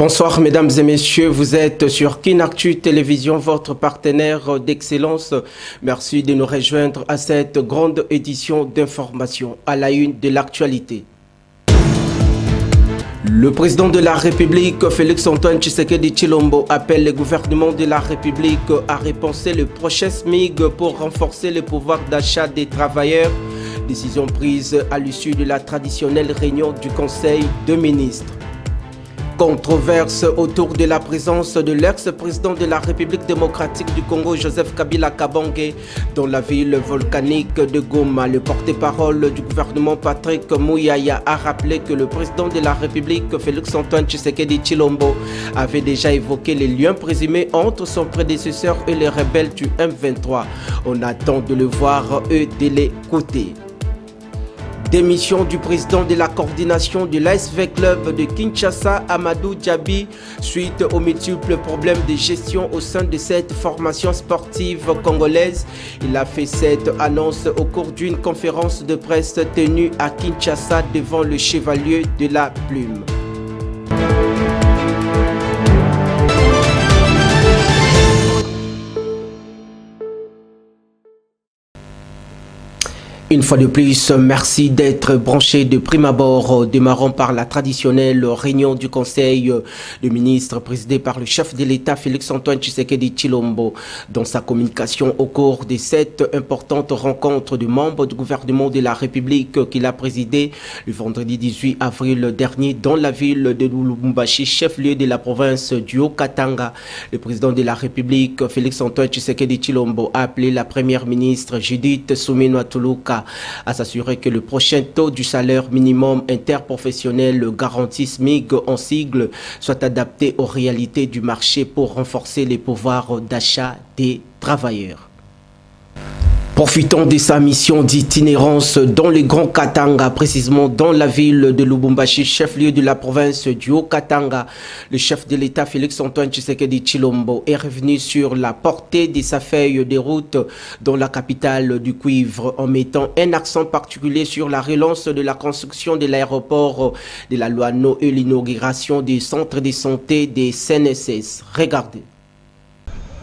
Bonsoir mesdames et messieurs, vous êtes sur KinActu Télévision, votre partenaire d'excellence. Merci de nous rejoindre à cette grande édition d'information à la une de l'actualité. Le président de la République, Félix-Antoine Tshisekedi Tshilombo, appelle le gouvernement de la République à repenser le prochain SMIG pour renforcer le pouvoir d'achat des travailleurs. Décision prise à l'issue de la traditionnelle réunion du Conseil de ministres. Controverse autour de la présence de l'ex-président de la République démocratique du Congo, Joseph Kabila Kabange, dans la ville volcanique de Goma. Le porte-parole du gouvernement, Patrick Muyaya, a rappelé que le président de la République, Félix-Antoine Tshisekedi Tshilombo, avait déjà évoqué les liens présumés entre son prédécesseur et les rebelles du M23. On attend de le voir et de l'écouter. Démission du président de la coordination de l'ASV Club de Kinshasa, Amadou Djabi, suite aux multiples problèmes de gestion au sein de cette formation sportive congolaise. Il a fait cette annonce au cours d'une conférence de presse tenue à Kinshasa devant le chevalier de la Plume. Une fois de plus, merci d'être branché de prime abord. Démarrons par la traditionnelle réunion du Conseil des ministres présidée par le chef de l'État Félix-Antoine Tshisekedi Tshilombo. Dans sa communication au cours de cette importante rencontre de membres du gouvernement de la République qu'il a présidée le vendredi 18 avril dernier dans la ville de Lubumbashi, chef-lieu de la province du Haut-Katanga, le président de la République Félix-Antoine Tshisekedi Tshilombo a appelé la première ministre Judith Suminwa Tuluka à s'assurer que le prochain taux du salaire minimum interprofessionnel garanti SMIG en sigle soit adapté aux réalités du marché pour renforcer les pouvoirs d'achat des travailleurs. Profitant de sa mission d'itinérance dans le Grand Katanga, précisément dans la ville de Lubumbashi, chef-lieu de la province du Haut-Katanga, le chef de l'État Félix-Antoine Tshisekedi Tshilombo est revenu sur la portée de sa feuille de route dans la capitale du cuivre en mettant un accent particulier sur la relance de la construction de l'aéroport de la Loano et l'inauguration des centres de santé des CNSS. Regardez.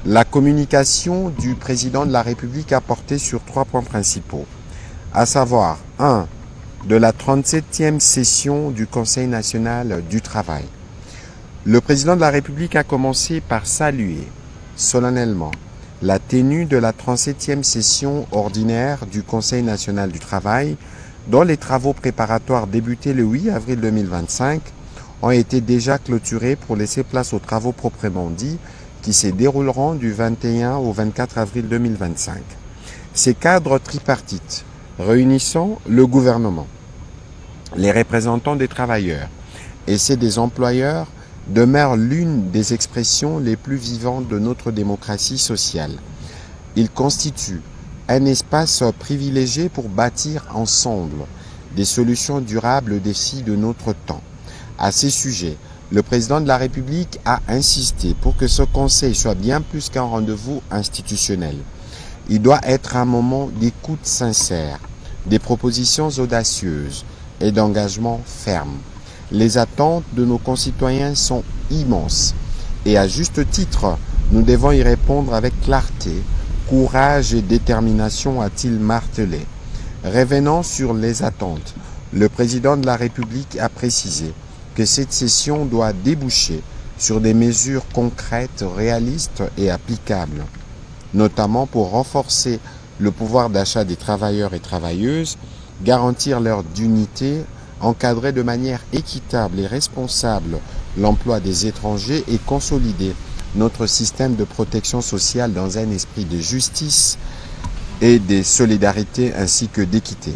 La communication du président de la République a porté sur 3 points principaux, à savoir 1. De la 37e session du Conseil national du travail. Le président de la République a commencé par saluer solennellement la tenue de la 37e session ordinaire du Conseil national du travail, dont les travaux préparatoires débutés le 8 avril 2025 ont été déjà clôturés pour laisser place aux travaux proprement dits qui se dérouleront du 21 au 24 avril 2025. Ces cadres tripartites réunissant le gouvernement, les représentants des travailleurs et ceux des employeurs demeurent l'une des expressions les plus vivantes de notre démocratie sociale. Ils constituent un espace privilégié pour bâtir ensemble des solutions durables aux défis de notre temps. À ces sujets, le président de la République a insisté pour que ce conseil soit bien plus qu'un rendez-vous institutionnel. Il doit être un moment d'écoute sincère, des propositions audacieuses et d'engagement ferme. Les attentes de nos concitoyens sont immenses et à juste titre, nous devons y répondre avec clarté, courage et détermination, a-t-il martelé. Revenant sur les attentes, le président de la République a précisé que cette session doit déboucher sur des mesures concrètes, réalistes et applicables, notamment pour renforcer le pouvoir d'achat des travailleurs et travailleuses, garantir leur dignité, encadrer de manière équitable et responsable l'emploi des étrangers et consolider notre système de protection sociale dans un esprit de justice et de solidarité ainsi que d'équité.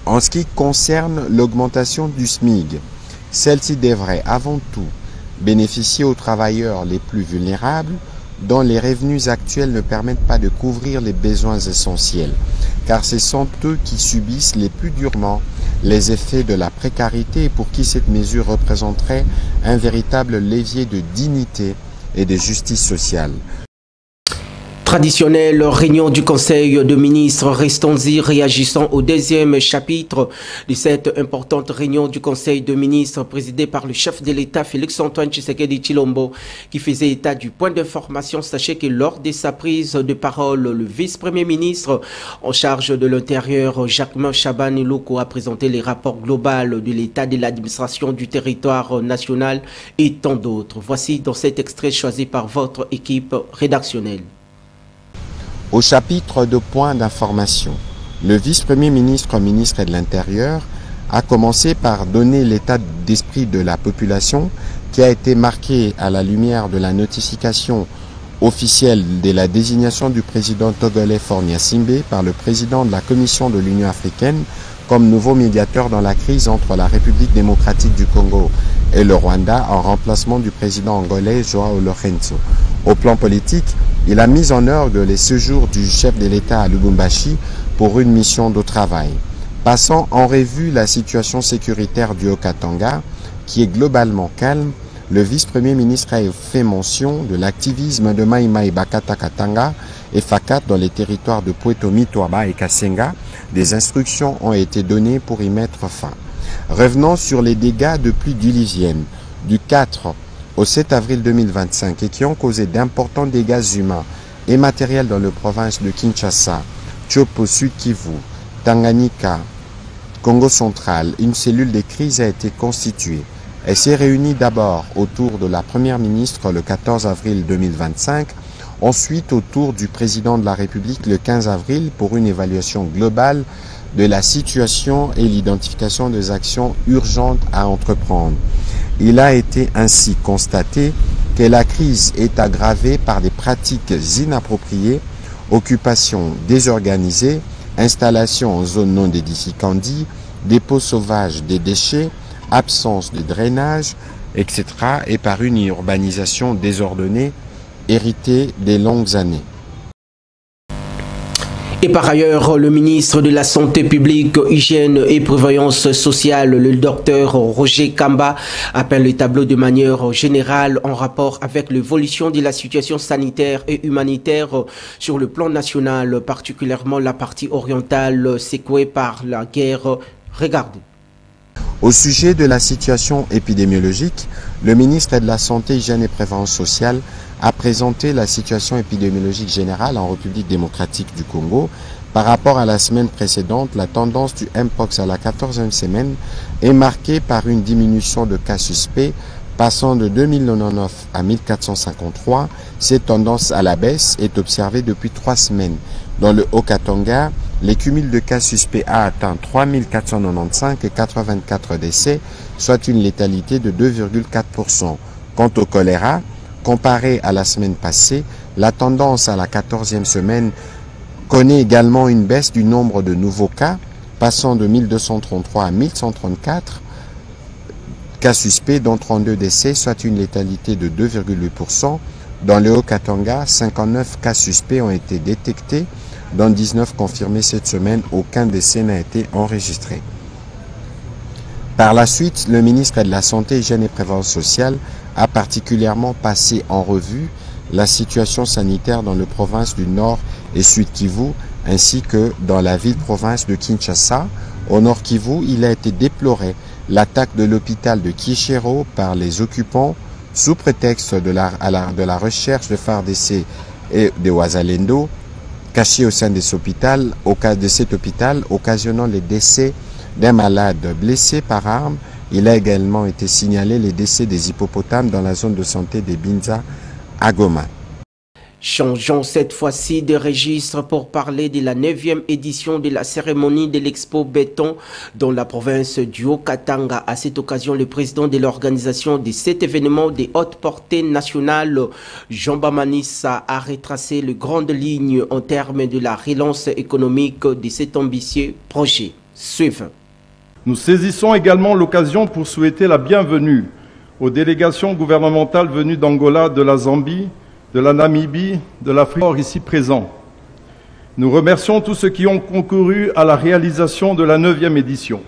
En ce qui concerne l'augmentation du SMIG, celle-ci devrait avant tout bénéficier aux travailleurs les plus vulnérables dont les revenus actuels ne permettent pas de couvrir les besoins essentiels, car ce sont eux qui subissent les plus durement les effets de la précarité et pour qui cette mesure représenterait un véritable levier de dignité et de justice sociale. Traditionnelle réunion du Conseil de ministres, restons-y réagissant au deuxième chapitre de cette importante réunion du Conseil de ministres présidée par le chef de l'État Félix-Antoine Tshisekedi Tshilombo qui faisait état du point d'information. Sachez que lors de sa prise de parole, le vice-premier ministre en charge de l'Intérieur, Jacquemain Chabani Loko, a présenté les rapports globaux de l'état de l'administration du territoire national et tant d'autres. Voici dans cet extrait choisi par votre équipe rédactionnelle. Au chapitre de points d'information, le vice-premier ministre, ministre de l'Intérieur, a commencé par donner l'état d'esprit de la population qui a été marqué à la lumière de la notification officielle de la désignation du président togolais Faure Gnassingbé par le président de la Commission de l'Union africaine comme nouveau médiateur dans la crise entre la République démocratique du Congo et le Rwanda en remplacement du président angolais João Lourenço. Au plan politique, il a mis en œuvre les séjours du chef de l'État à Lubumbashi pour une mission de travail. Passant en revue la situation sécuritaire du Haut-Katanga, qui est globalement calme, le vice-premier ministre a fait mention de l'activisme de Mai Mai Bakata Katanga et Fakat dans les territoires de Pweto Mitwaba et Kasenga. Des instructions ont été données pour y mettre fin. Revenons sur les dégâts de pluie diluvienne du 4 au 7 avril 2025 et qui ont causé d'importants dégâts humains et matériels dans la province de Kinshasa, Chopo, Sud Kivu, Tanganyika, Congo central. Une cellule de crise a été constituée. Elle s'est réunie d'abord autour de la première ministre le 14 avril 2025, ensuite autour du président de la République le 15 avril pour une évaluation globale de la situation et l'identification des actions urgentes à entreprendre. Il a été ainsi constaté que la crise est aggravée par des pratiques inappropriées, occupations désorganisées, installations en zone non édificante, dépôts sauvages des déchets, absence de drainage, etc. et par une urbanisation désordonnée héritée des longues années. Et par ailleurs, le ministre de la Santé publique, Hygiène et Prévoyance sociale, le docteur Roger Kamba, appelle le tableau de manière générale en rapport avec l'évolution de la situation sanitaire et humanitaire sur le plan national, particulièrement la partie orientale secouée par la guerre. Regardez. Au sujet de la situation épidémiologique, le ministre de la Santé, Hygiène et Prévoyance sociale a présenté la situation épidémiologique générale en République démocratique du Congo. Par rapport à la semaine précédente, la tendance du Mpox à la 14e semaine est marquée par une diminution de cas suspects passant de 2099 à 1453. Cette tendance à la baisse est observée depuis 3 semaines. Dans le Haut-Katanga, les cumuls de cas suspects a atteint 3495 et 84 décès, soit une létalité de 2,4%. Quant au choléra, comparé à la semaine passée, la tendance à la 14e semaine connaît également une baisse du nombre de nouveaux cas, passant de 1233 à 1134 cas suspects, dont 32 décès, soit une létalité de 2,8%. Dans le Haut-Katanga, 59 cas suspects ont été détectés, dont 19 confirmés cette semaine. Aucun décès n'a été enregistré. Par la suite, le ministre de la Santé, Hygiène et Prévoyance sociale a particulièrement passé en revue la situation sanitaire dans les provinces du Nord et Sud Kivu, ainsi que dans la ville-province de Kinshasa. Au Nord Kivu, il a été déploré l'attaque de l'hôpital de Kishero par les occupants sous prétexte de la recherche de FARDC et de Wazalendo, cachés au sein de cet hôpital, occasionnant les décès d'un malade blessé par arme. Il a également été signalé les décès des hippopotames dans la zone de santé des Binza à Goma. Changeons cette fois-ci de registre pour parler de la 9e édition de la cérémonie de l'Expo Béton dans la province du Haut-Katanga. À cette occasion, le président de l'organisation de cet événement de haute portée nationale, Jean Bamanissa, a retracé les grandes lignes en termes de la relance économique de cet ambitieux projet. Suivez. Nous saisissons également l'occasion pour souhaiter la bienvenue aux délégations gouvernementales venues d'Angola, de la Zambie, de la Namibie, de l'Afrique ici présents. Nous remercions tous ceux qui ont concouru à la réalisation de la 9e édition.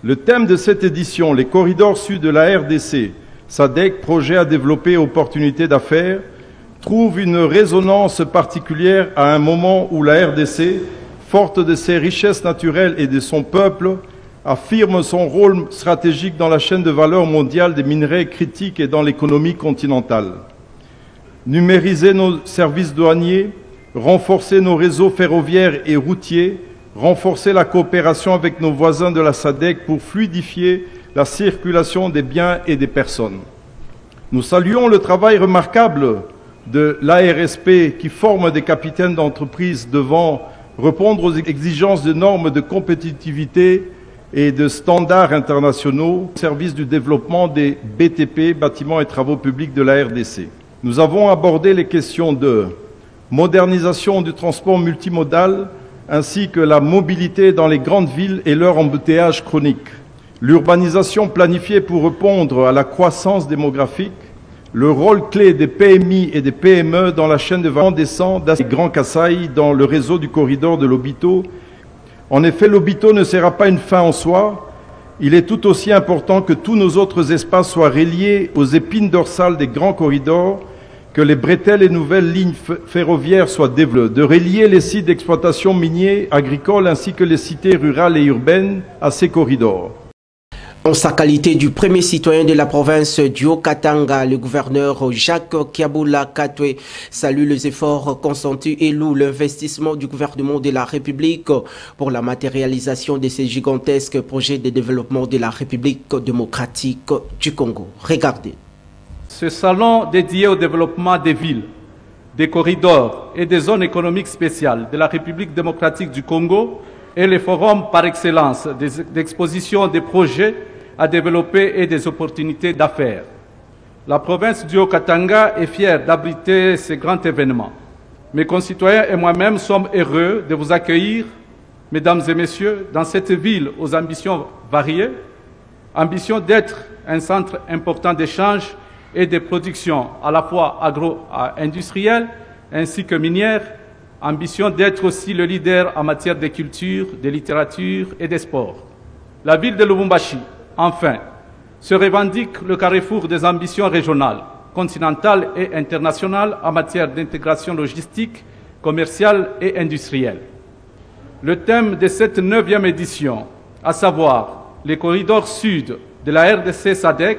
Le thème de cette édition, les corridors sud de la RDC, SADC, projet à développer opportunités d'affaires, trouve une résonance particulière à un moment où la RDC, forte de ses richesses naturelles et de son peuple, affirme son rôle stratégique dans la chaîne de valeur mondiale des minerais critiques et dans l'économie continentale. Numériser nos services douaniers, renforcer nos réseaux ferroviaires et routiers, renforcer la coopération avec nos voisins de la SADC pour fluidifier la circulation des biens et des personnes. Nous saluons le travail remarquable de l'ARSP qui forme des capitaines d'entreprise devant répondre aux exigences de normes de compétitivité et de standards internationaux au service du développement des BTP, bâtiments et travaux publics de la RDC. Nous avons abordé les questions de modernisation du transport multimodal ainsi que la mobilité dans les grandes villes et leur embouteillage chronique, l'urbanisation planifiée pour répondre à la croissance démographique, le rôle clé des PMI et des PME dans la chaîne de valeur descend des Grands Kasaï dans le réseau du corridor de Lobito. En effet, Lobito ne sera pas une fin en soi. Il est tout aussi important que tous nos autres espaces soient reliés aux épines dorsales des grands corridors, que les bretelles et nouvelles lignes ferroviaires soient développées, de relier les sites d'exploitation miniers, agricoles ainsi que les cités rurales et urbaines à ces corridors. En sa qualité du premier citoyen de la province du Haut-Katanga, le gouverneur Jacques Kiaboula Katwe salue les efforts consentis et loue l'investissement du gouvernement de la République pour la matérialisation de ces gigantesques projets de développement de la République démocratique du Congo. Regardez. Ce salon dédié au développement des villes, des corridors et des zones économiques spéciales de la République démocratique du Congo est le forum par excellence d'exposition des projets à développer et des opportunités d'affaires. La province du Haut-Katanga est fière d'abriter ce grand événement. Mes concitoyens et moi-même sommes heureux de vous accueillir, mesdames et messieurs, dans cette ville aux ambitions variées, ambition d'être un centre important d'échange et de production à la fois agro-industrielle ainsi que minière, ambition d'être aussi le leader en matière de culture, de littérature et de sport. La ville de Lubumbashi, enfin, se revendique le carrefour des ambitions régionales, continentales et internationales en matière d'intégration logistique, commerciale et industrielle. Le thème de cette 9e édition, à savoir les corridors sud de la RDC SADC,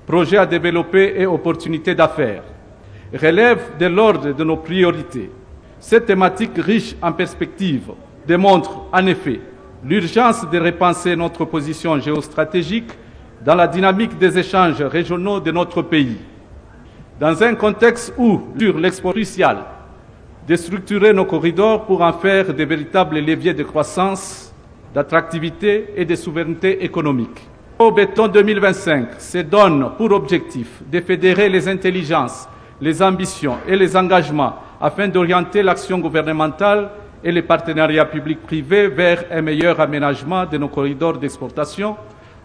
projets à développer et opportunités d'affaires, relève de l'ordre de nos priorités. Cette thématique riche en perspectives démontre en effet l'urgence de repenser notre position géostratégique dans la dynamique des échanges régionaux de notre pays. Dans un contexte où, sur l'export crucial, de structurer nos corridors pour en faire de véritables leviers de croissance, d'attractivité et de souveraineté économique. Au Béton 2025 se donne pour objectif de fédérer les intelligences, les ambitions et les engagements afin d'orienter l'action gouvernementale et les partenariats publics-privés vers un meilleur aménagement de nos corridors d'exportation,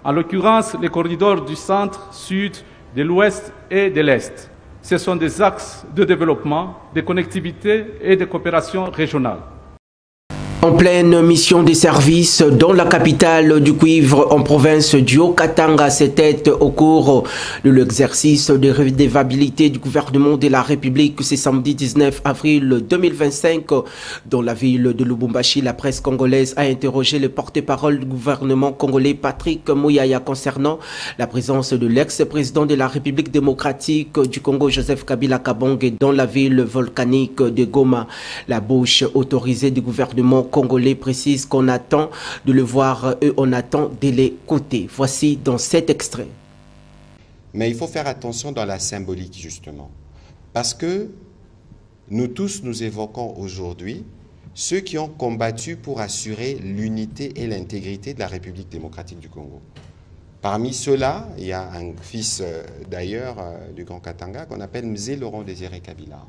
en l'occurrence les corridors du centre, sud, de l'ouest et de l'est. Ce sont des axes de développement, de connectivité et de coopération régionale. En pleine mission de service dans la capitale du cuivre en province du Haut-Katanga, c'était au cours de l'exercice de redevabilité du gouvernement de la République ce samedi 19 avril 2025. Dans la ville de Lubumbashi, la presse congolaise a interrogé le porte-parole du gouvernement congolais Patrick Muyaya concernant la présence de l'ex-président de la République démocratique du Congo Joseph Kabila Kabange dans la ville volcanique de Goma. La bouche autorisée du gouvernement congolais précise qu'on attend de le voir et on attend de l'écouter. Voici dans cet extrait. Mais il faut faire attention dans la symbolique justement. Parce que nous tous nous évoquons aujourd'hui ceux qui ont combattu pour assurer l'unité et l'intégrité de la République démocratique du Congo. Parmi ceux-là, il y a un fils d'ailleurs du Grand Katanga qu'on appelle Mzee Laurent Désiré Kabila,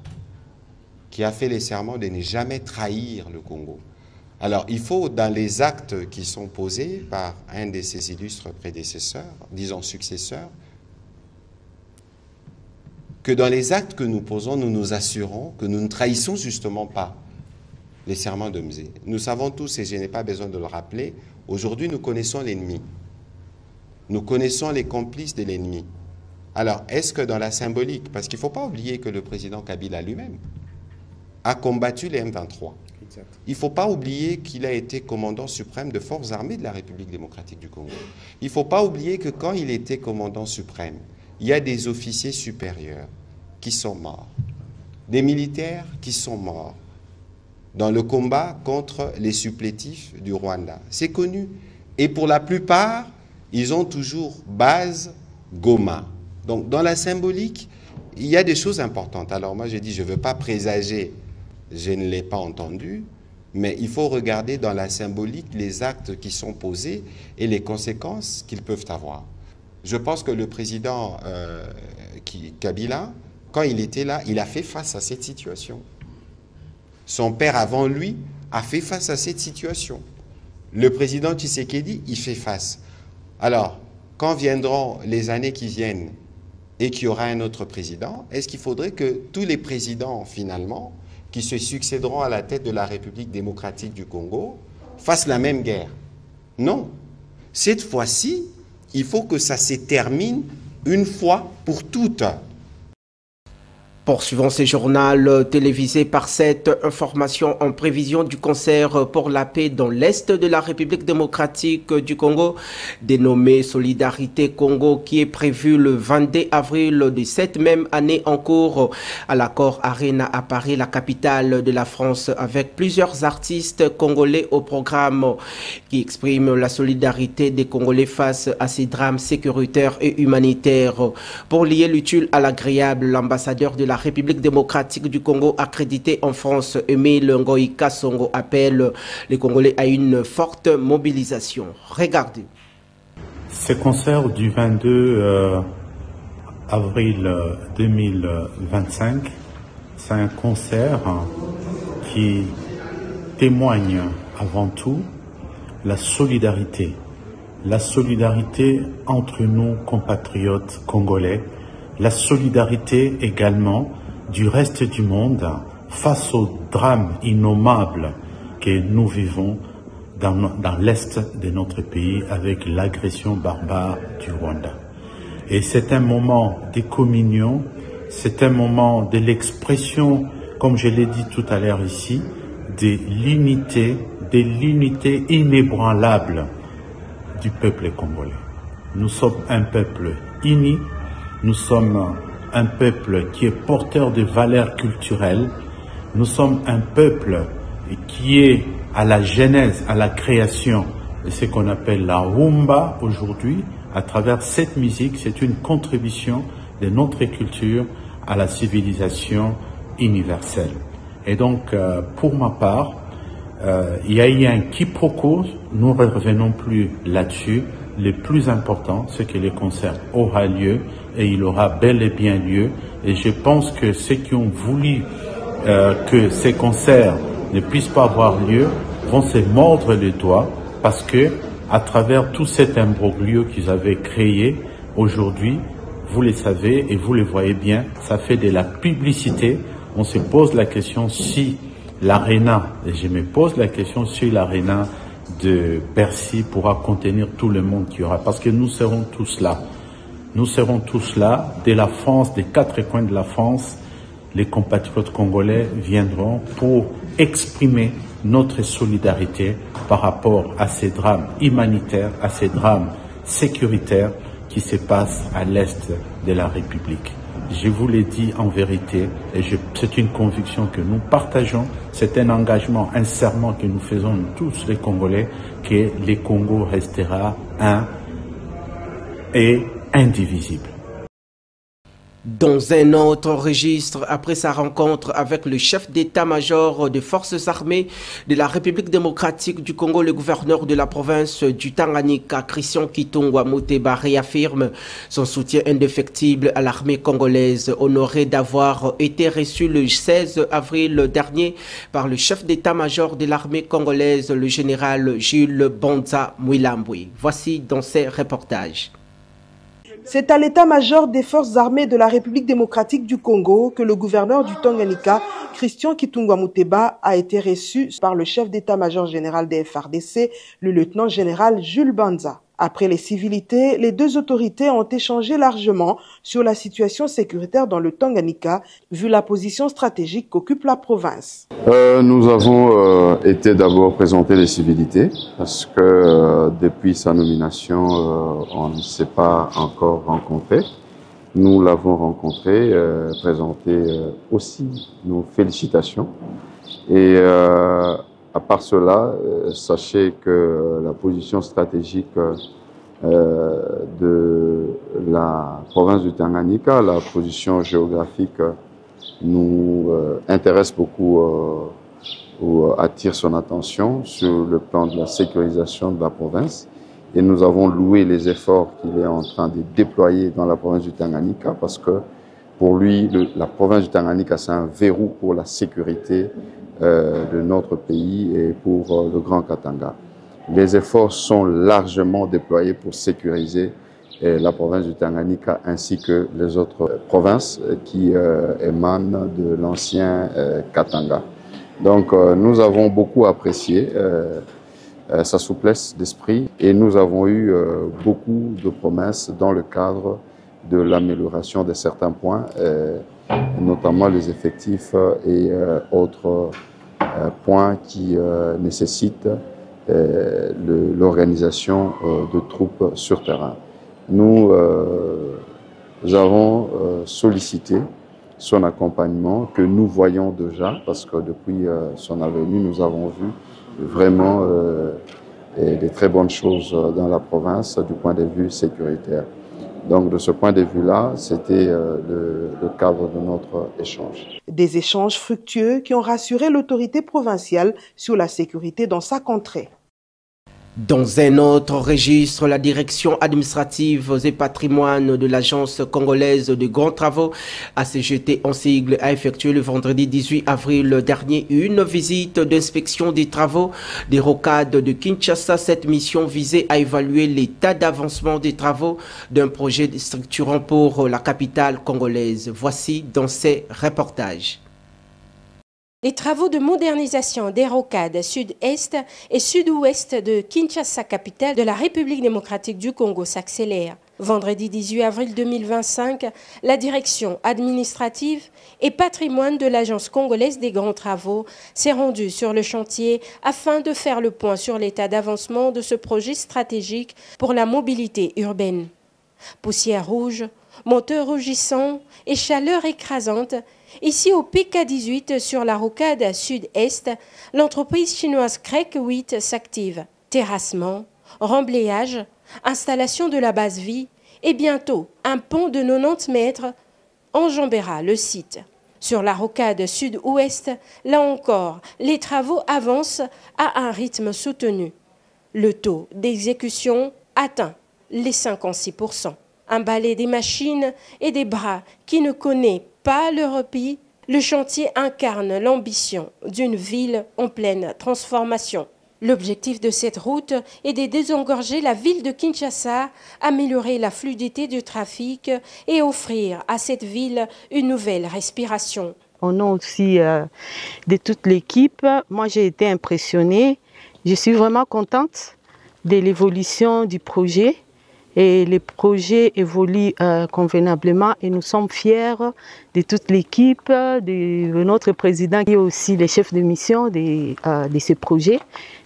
qui a fait les serments de ne jamais trahir le Congo. Alors, il faut, dans les actes qui sont posés par un de ses illustres prédécesseurs, disons successeurs, que dans les actes que nous posons, nous nous assurons que nous ne trahissons justement pas les serments de Mzee. Nous savons tous, et je n'ai pas besoin de le rappeler, aujourd'hui nous connaissons l'ennemi. Nous connaissons les complices de l'ennemi. Alors, est-ce que dans la symbolique, parce qu'il ne faut pas oublier que le président Kabila lui-même a combattu les M23. Exact. Il ne faut pas oublier qu'il a été commandant suprême de forces armées de la République démocratique du Congo. Il ne faut pas oublier que quand il était commandant suprême, il y a des officiers supérieurs qui sont morts, des militaires qui sont morts dans le combat contre les supplétifs du Rwanda. C'est connu. Et pour la plupart, ils ont toujours base Goma. Donc, dans la symbolique, il y a des choses importantes. Alors, moi, j'ai dit, je ne veux pas présager, je ne l'ai pas entendu, mais il faut regarder dans la symbolique les actes qui sont posés et les conséquences qu'ils peuvent avoir. Je pense que le président Kabila, quand il était là, il a fait face à cette situation. Son père avant lui a fait face à cette situation. Le président Tshisekedi, il fait face. Alors, quand viendront les années qui viennent et qu'il y aura un autre président, est-ce qu'il faudrait que tous les présidents, finalement, qui se succéderont à la tête de la République démocratique du Congo, fassent la même guerre? Non. Cette fois-ci, il faut que ça se termine une fois pour toutes. Poursuivons ce journal télévisé par cette information en prévision du concert pour la paix dans l'Est de la République démocratique du Congo, dénommé Solidarité Congo, qui est prévu le 22 avril de cette même année en cours à l'Accor Arena à Paris, la capitale de la France, avec plusieurs artistes congolais au programme qui expriment la solidarité des Congolais face à ces drames sécuritaires et humanitaires. Pour lier l'utile à l'agréable, l'ambassadeur de la République démocratique du Congo accrédité en France, Emile Ngoï Kassongo, appelle les Congolais à une forte mobilisation. Regardez. Ce concert du 22 avril 2025, c'est un concert qui témoigne avant tout la solidarité entre nous compatriotes congolais, la solidarité également du reste du monde face au drame innommable que nous vivons dans l'est de notre pays avec l'agression barbare du Rwanda. Et c'est un moment de communion, c'est un moment de l'expression, comme je l'ai dit tout à l'heure ici, de l'unité inébranlable du peuple congolais. Nous sommes un peuple uni, nous sommes un peuple qui est porteur de valeurs culturelles, nous sommes un peuple qui est à la genèse, à la création de ce qu'on appelle la rumba aujourd'hui. À travers cette musique, c'est une contribution de notre culture à la civilisation universelle. Et donc, pour ma part, il y a eu un quiproquo, nous ne revenons plus là-dessus. Le plus important, c'est que le concert aura lieu et il aura bel et bien lieu. Et je pense que ceux qui ont voulu que ces concerts ne puissent pas avoir lieu vont se mordre les doigts parce que à travers tout cet imbroglio qu'ils avaient créé aujourd'hui, vous le savez et vous le voyez bien, ça fait de la publicité. On se pose la question si l'aréna, et je me pose la question si l'aréna de Bercy pourra contenir tout le monde qu'il y aura, parce que nous serons tous là. Nous serons tous là, de la France, des quatre coins de la France, les compatriotes congolais viendront pour exprimer notre solidarité par rapport à ces drames humanitaires, à ces drames sécuritaires qui se passent à l'est de la République. Je vous l'ai dit en vérité, et c'est une conviction que nous partageons, c'est un engagement, un serment que nous faisons nous tous les Congolais, que le Congo restera un et indivisible. Dans un autre registre, après sa rencontre avec le chef d'état-major des forces armées de la République démocratique du Congo, le gouverneur de la province du Tanganyika, Christian Kitungwa Muteba, réaffirme son soutien indéfectible à l'armée congolaise, honorée d'avoir été reçue le 16 avril dernier par le chef d'état-major de l'armée congolaise, le général Jules Bonza Mwilambwe. Voici dans ces reportages. C'est à l'état-major des forces armées de la République démocratique du Congo que le gouverneur du Tanganyika, Christian Kitungwa Muteba, a été reçu par le chef d'état-major général des FARDC, le lieutenant général Jules Bonza. Après les civilités, les deux autorités ont échangé largement sur la situation sécuritaire dans le Tanganyika, vu la position stratégique qu'occupe la province. Nous avons été d'abord présenter les civilités, parce que depuis sa nomination, on ne s'est pas encore rencontré. Nous l'avons rencontré, présenté aussi nos félicitations. Et à part cela, sachez que la position stratégique de la province du Tanganyika, la position géographique, nous intéresse beaucoup ou attire son attention sur le plan de la sécurisation de la province. Et nous avons loué les efforts qu'il est en train de déployer dans la province du Tanganyika, parce que pour lui, la province du Tanganyika, c'est un verrou pour la sécurité de notre pays et pour le Grand Katanga. Les efforts sont largement déployés pour sécuriser la province du Tanganyika ainsi que les autres provinces qui émanent de l'ancien Katanga. Donc nous avons beaucoup apprécié sa souplesse d'esprit et nous avons eu beaucoup de promesses dans le cadre de l'amélioration de certains points, notamment les effectifs et autres points qui nécessitent l'organisation de troupes sur terrain. Nous avons sollicité son accompagnement que nous voyons déjà, parce que depuis son arrivée, nous avons vu vraiment des très bonnes choses dans la province du point de vue sécuritaire. Donc de ce point de vue-là, c'était le cadre de notre échange. Des échanges fructueux qui ont rassuré l'autorité provinciale sur la sécurité dans sa contrée. Dans un autre registre, la direction administrative et patrimoine de l'agence congolaise de grands travaux, ACGT en sigle, a effectué le vendredi 18 avril dernier une visite d'inspection des travaux des rocades de Kinshasa. Cette mission visait à évaluer l'état d'avancement des travaux d'un projet structurant pour la capitale congolaise. Voici dans ces reportages. Les travaux de modernisation des rocades sud-est et sud-ouest de Kinshasa, capitale de la République démocratique du Congo, s'accélèrent. Vendredi 18 avril 2025, la direction administrative et patrimoine de l'Agence congolaise des grands travaux s'est rendue sur le chantier afin de faire le point sur l'état d'avancement de ce projet stratégique pour la mobilité urbaine. Poussière rouge, moteur rougissant et chaleur écrasante. Ici au PK18 sur la rocade sud-est, l'entreprise chinoise CREC 8 s'active. Terrassement, remblayage, installation de la base vie et bientôt un pont de 90 mètres enjambera le site. Sur la rocade sud-ouest, là encore, les travaux avancent à un rythme soutenu. Le taux d'exécution atteint les 56%. Un balai des machines et des bras qui ne connaît pas le repos, le chantier incarne l'ambition d'une ville en pleine transformation. L'objectif de cette route est de désengorger la ville de Kinshasa, améliorer la fluidité du trafic et offrir à cette ville une nouvelle respiration. Au nom aussi de toute l'équipe, moi j'ai été impressionnée. Je suis vraiment contente de l'évolution du projet. Et les projets évoluent convenablement et nous sommes fiers de toute l'équipe, de notre président et aussi les chefs de mission de ce projet.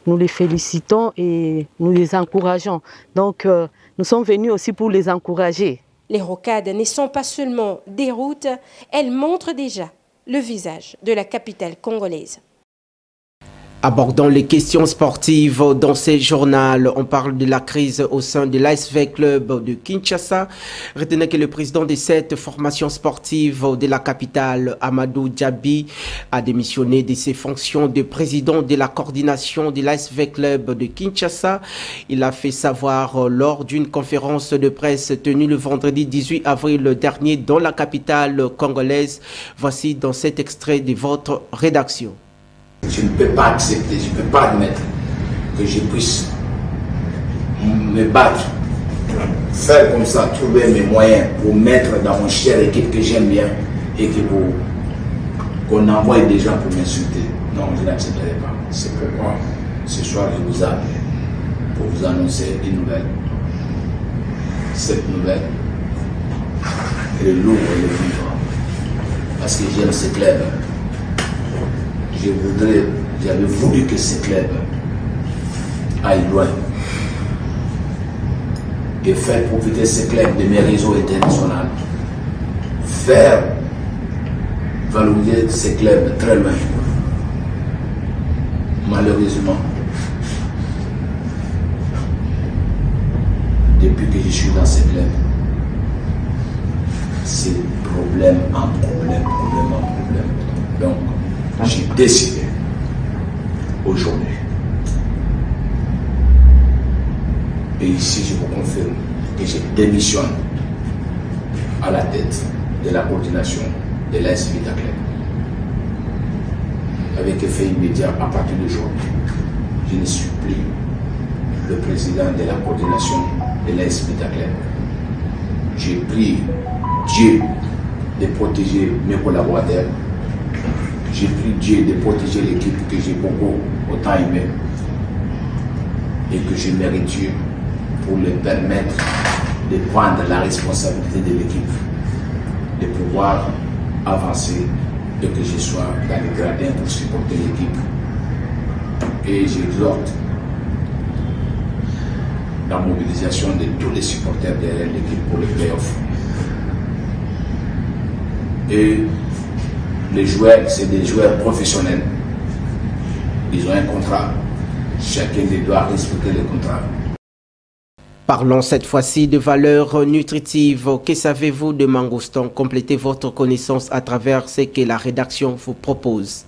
Nous les félicitons et nous les encourageons. Donc nous sommes venus aussi pour les encourager. Les rocades ne sont pas seulement des routes, elles montrent déjà le visage de la capitale congolaise. Abordons les questions sportives dans ce journal. On parle de la crise au sein de l'ASV Club de Kinshasa. Retenez que le président de cette formation sportive de la capitale, Amadou Djabi, a démissionné de ses fonctions de président de la coordination de l'ASV Club de Kinshasa. Il a fait savoir lors d'une conférence de presse tenue le vendredi 18 avril dernier dans la capitale congolaise. Voici dans cet extrait de votre rédaction. Je ne peux pas accepter, je ne peux pas admettre que je puisse me battre, faire comme ça, trouver mes moyens pour mettre dans mon chère équipe que j'aime bien et qu'on envoie des gens pour m'insulter. Non, je n'accepterai pas. C'est pourquoi ce soir je vous appelle pour vous annoncer une nouvelle. cette nouvelle. Elle est lourde et vivre. Parce que j'aime ce club. J'avais voulu que ce club aille loin. Et faire profiter ce club de mes réseaux internationaux. Faire valoriser ce club très loin. Malheureusement, depuis que je suis dans ce club, c'est problème en problème. Donc, j'ai décidé aujourd'hui, et ici je vous confirme que je démissionne à la tête de la coordination de l'AS Vita Club. Avec effet immédiat à partir d'aujourd'hui, je ne suis plus le président de la coordination de l'AS Vita Club. J'ai pris Dieu de protéger mes collaborateurs. J'ai pris Dieu de protéger l'équipe que j'ai beaucoup autant aimée et que je mérite pour leur permettre de prendre la responsabilité de l'équipe, de pouvoir avancer et que je sois dans les gradins pour supporter l'équipe. Et j'exhorte la mobilisation de tous les supporters derrière l'équipe pour les playoffs. Et les joueurs, c'est des joueurs professionnels. Ils ont un contrat. Chacun doit respecter le contrat. Parlons cette fois-ci de valeurs nutritives. Que savez-vous de mangoustan? Complétez votre connaissance à travers ce que la rédaction vous propose.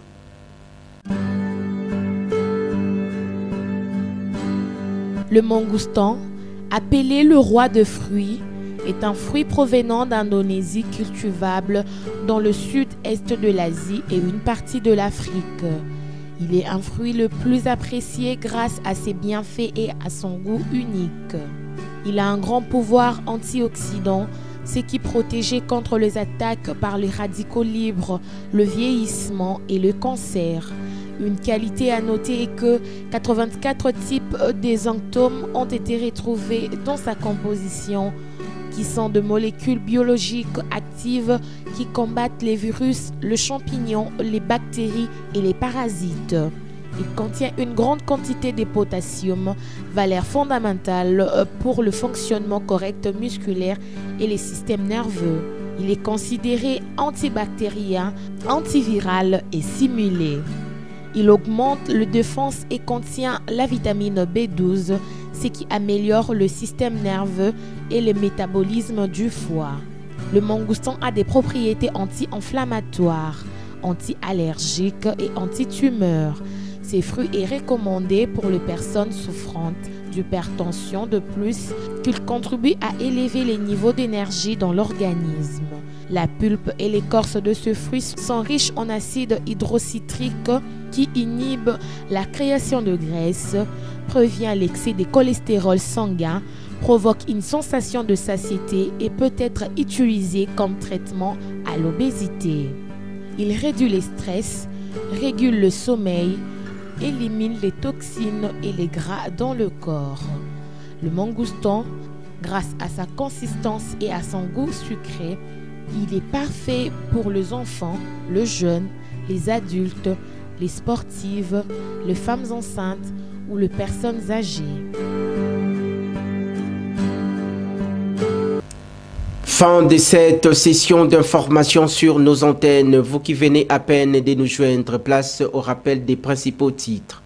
Le mangoustan, appelé le roi de fruits, est un fruit provenant d'Indonésie cultivable dans le sud-est de l'Asie et une partie de l'Afrique. Il est un fruit le plus apprécié grâce à ses bienfaits et à son goût unique. Il a un grand pouvoir antioxydant, ce qui protège contre les attaques par les radicaux libres, le vieillissement et le cancer. Une qualité à noter est que 84 types d'exanctomes ont été retrouvés dans sa composition, qui sont de molécules biologiques actives qui combattent les virus, le champignon, les bactéries et les parasites. Il contient une grande quantité de potassium, valeur fondamentale pour le fonctionnement correct musculaire et les systèmes nerveux. Il est considéré antibactérien, antiviral et simulé. Il augmente la défense et contient la vitamine B12, ce qui améliore le système nerveux et le métabolisme du foie. Le mangoustan a des propriétés anti-inflammatoires, anti-allergiques et anti-tumeurs. Ces fruits est recommandé pour les personnes souffrantes d'hypertension. De plus, qu'il contribue à élever les niveaux d'énergie dans l'organisme. La pulpe et l'écorce de ce fruit sont riches en acide hydrocitrique qui inhibe la création de graisse, prévient l'excès de cholestérol sanguin, provoque une sensation de satiété et peut être utilisé comme traitement à l'obésité. Il réduit le stress, régule le sommeil, élimine les toxines et les gras dans le corps. Le mangoustan, grâce à sa consistance et à son goût sucré, il est parfait pour les enfants, les jeunes, les adultes, les sportives, les femmes enceintes ou les personnes âgées. Fin de cette session d'information sur nos antennes. Vous qui venez à peine de nous joindre, place au rappel des principaux titres.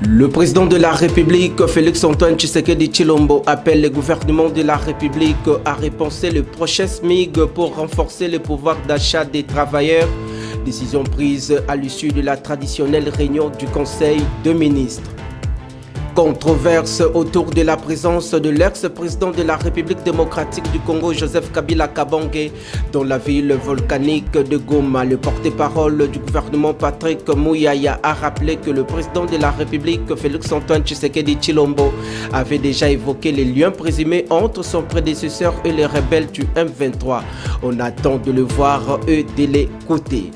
Le président de la République, Félix-Antoine Tshisekedi Tshilombo, appelle le gouvernement de la République à repenser le prochain SMIG pour renforcer le pouvoir d'achat des travailleurs. Décision prise à l'issue de la traditionnelle réunion du Conseil de ministres. Controverse autour de la présence de l'ex-président de la République démocratique du Congo, Joseph Kabila Kabange, dans la ville volcanique de Goma. Le porte-parole du gouvernement, Patrick Mouyaya, a rappelé que le président de la République, Félix-Antoine Tshisekedi Tshilombo, avait déjà évoqué les liens présumés entre son prédécesseur et les rebelles du M23. On attend de le voir et de l'écouter.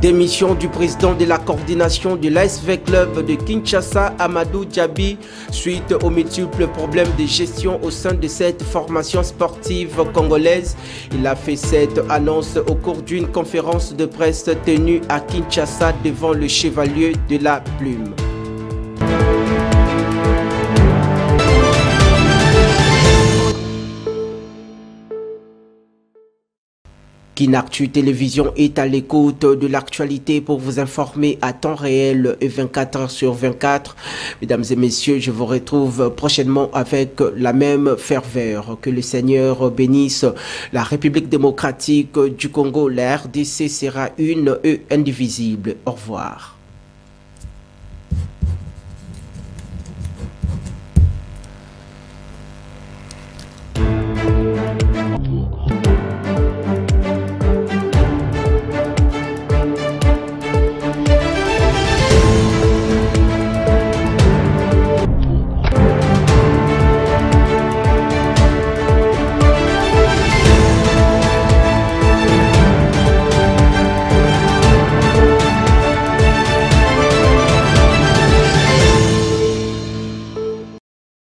Démission du président de la coordination de l'ASV Club de Kinshasa, Amadou Djabi, suite aux multiples problèmes de gestion au sein de cette formation sportive congolaise. Il a fait cette annonce au cours d'une conférence de presse tenue à Kinshasa devant le chevalier de la Plume. Kinactu Télévision est à l'écoute de l'actualité pour vous informer à temps réel et 24 h sur 24. Mesdames et messieurs, je vous retrouve prochainement avec la même ferveur. Que le Seigneur bénisse la République démocratique du Congo. La RDC sera une et indivisible. Au revoir.